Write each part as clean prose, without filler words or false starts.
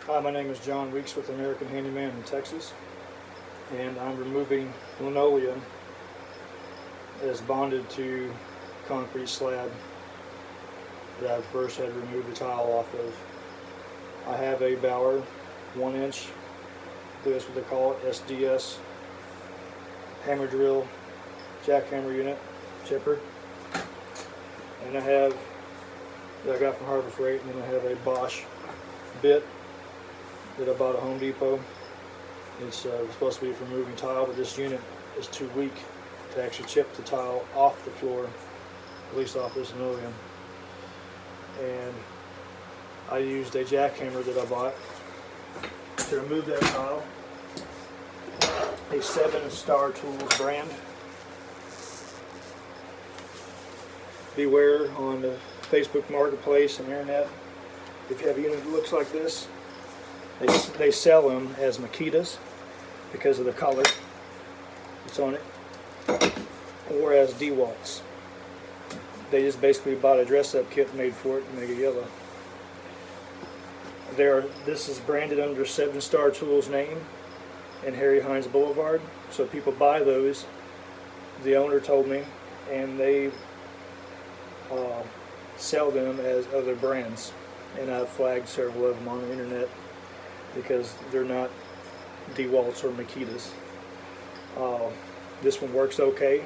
Hi, my name is John Weeks with American Handyman in Texas, and I'm removing linoleum as bonded to concrete slab that I first had to remove the tile off of. I have a Bauer 1-inch, that's what they call it, SDS hammer drill jackhammer unit chipper, and I have that I got from Harbor Freight, and then I have a Bosch bit that I bought at Home Depot. It's supposed to be for removing tile, but this unit is too weak to actually chip the tile off the floor, at least off this linoleum. And I used a jackhammer that I bought to remove that tile, a 7 Star Tools brand. Beware on the Facebook Marketplace and internet, if you have a unit that looks like this, they sell them as Makitas because of the color that's on it, or as DeWalt's. They just basically bought a dress-up kit made for it and make it yellow. This is branded under 7 Star Tools name and Harry Hines Boulevard, so people buy those. The owner told me, and they sell them as other brands, and I've flagged several of them on the internet because they're not DeWalt's or Makitas. This one works okay.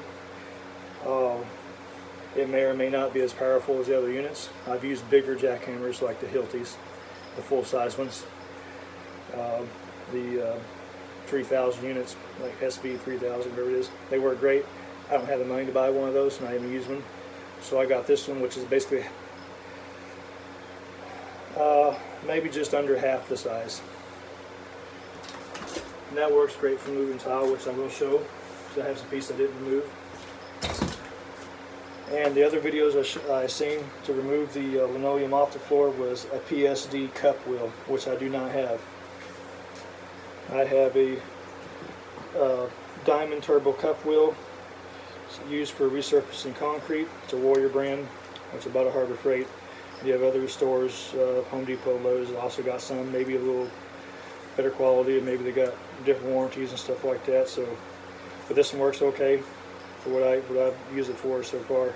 It may or may not be as powerful as the other units. I've used bigger jackhammers like the Hiltis, the full-size ones. The 3000 units, like SB 3000, whatever it is, they work great. I don't have the money to buy one of those, and I haven't used one. So I got this one, which is basically maybe just under half the size. And that works great for moving tile, which I will show, because I have some piece I didn't remove. And the other videos I seen to remove the linoleum off the floor was a PSD cup wheel, which I do not have. I have a diamond turbo cup wheel. It's used for resurfacing concrete. It's a Warrior brand, which I bought at Harbor Freight. You have other stores, Home Depot, Lowe's, also got some, maybe a little better quality, and maybe they got different warranties and stuff like that. So, but this one works okay for what I've used it for so far.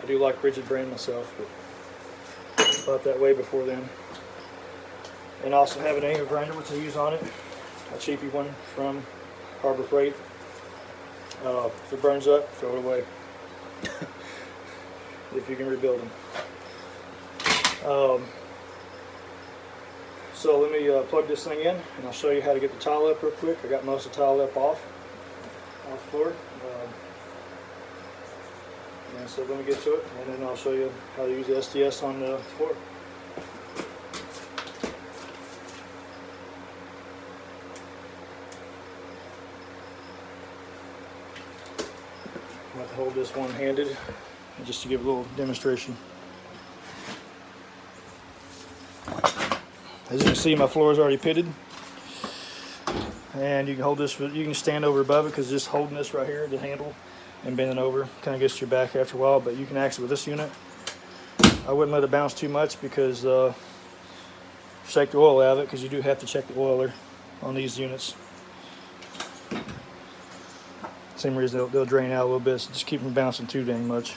I do like Rigid brand myself, but I thought that way before then. And I also have an angle grinder which I use on it, a cheapy one from Harbor Freight. If it burns up, throw it away. If you can rebuild them. So let me plug this thing in, and I'll show you how to get the tile up real quick. I got most of the tile up off the floor. And so let me get to it, and then I'll show you how to use the SDS on the floor. I'm going to hold this one-handed just to give a little demonstration. As you can see, my floor is already pitted, and you can hold this. You can stand over above it because just holding this right here, the handle, and bending over kind of gets your back after a while. But you can actually, with this unit, I wouldn't let it bounce too much because shake the oil out of it, because you do have to check the oiler on these units. Same reason they'll drain out a little bit, so just keep them bouncing too dang much.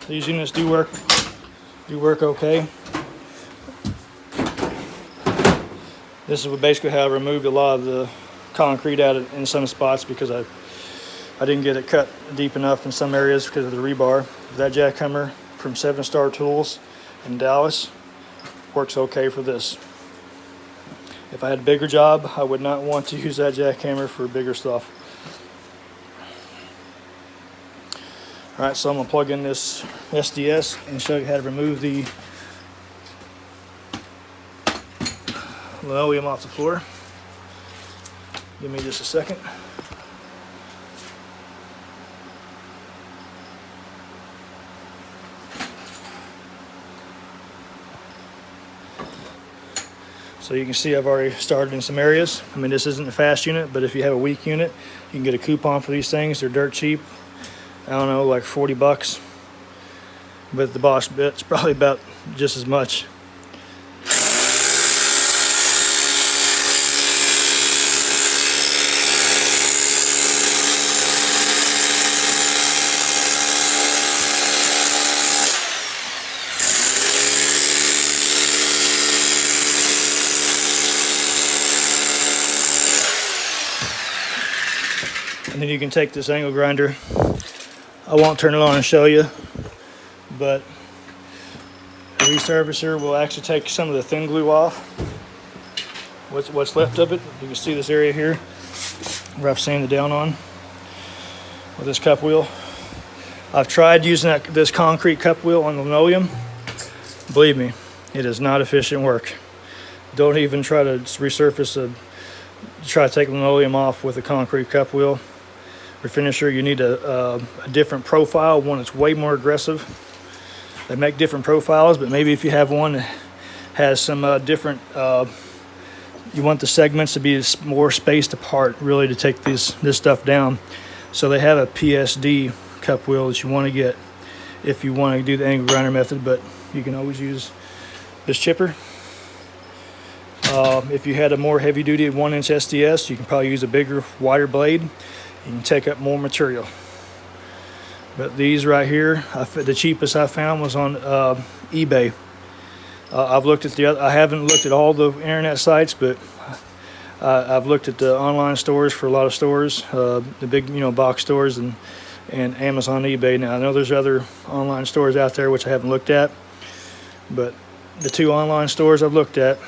These units do work okay. This is basically how I removed a lot of the concrete out in some spots, because I didn't get it cut deep enough in some areas because of the rebar. That jackhammer from 7 Star Tools in Dallas works okay for this. If I had a bigger job, I would not want to use that jackhammer for bigger stuff. Alright, so I'm going to plug in this SDS and show you how to remove the linoleum off the floor. Give me just a second. So you can see I've already started in some areas. I mean, this isn't a fast unit, but if you have a weak unit, you can get a coupon for these things. They're dirt cheap. I don't know, like 40 bucks. But the Bosch bit's probably about just as much. And then you can take this angle grinder. I won't turn it on and show you, but a resurfacer will actually take some of the thin glue off. What's left of it. You can see this area here where I've sanded down on with this cup wheel. I've tried using this concrete cup wheel on linoleum. Believe me, it is not efficient work. Don't even try to resurface try to take linoleum off with a concrete cup wheel. For finisher, you need a different profile, one that's way more aggressive. They make different profiles, but maybe if you have one that has some different, you want the segments to be more spaced apart, really, to take this stuff down. So they have a PSD cup wheel that you want to get if you want to do the angle grinder method, but you can always use this chipper. If you had a more heavy-duty 1-inch SDS, you can probably use a bigger, wider blade. You can take up more material. But these right here, the cheapest I found was on eBay. I've looked at I haven't looked at all the internet sites, but I've looked at the online stores for a lot of stores, the big box stores and Amazon, eBay. Now I know there's other online stores out there which I haven't looked at, but the two online stores I've looked at,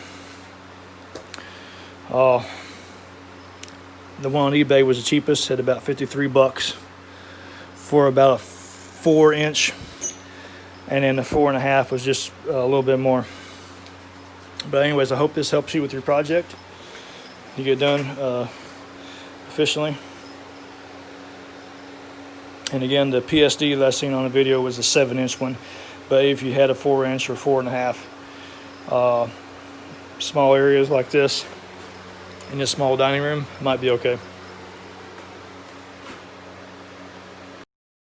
the one on eBay was the cheapest at about 53 bucks for about a 4-inch, and then the 4.5 was just a little bit more. But anyways, I hope this helps you with your project. You get done efficiently. And again, the PSD that I seen on the video was a 7-inch one, but if you had a 4-inch or 4.5, small areas like this in a small dining room might be okay.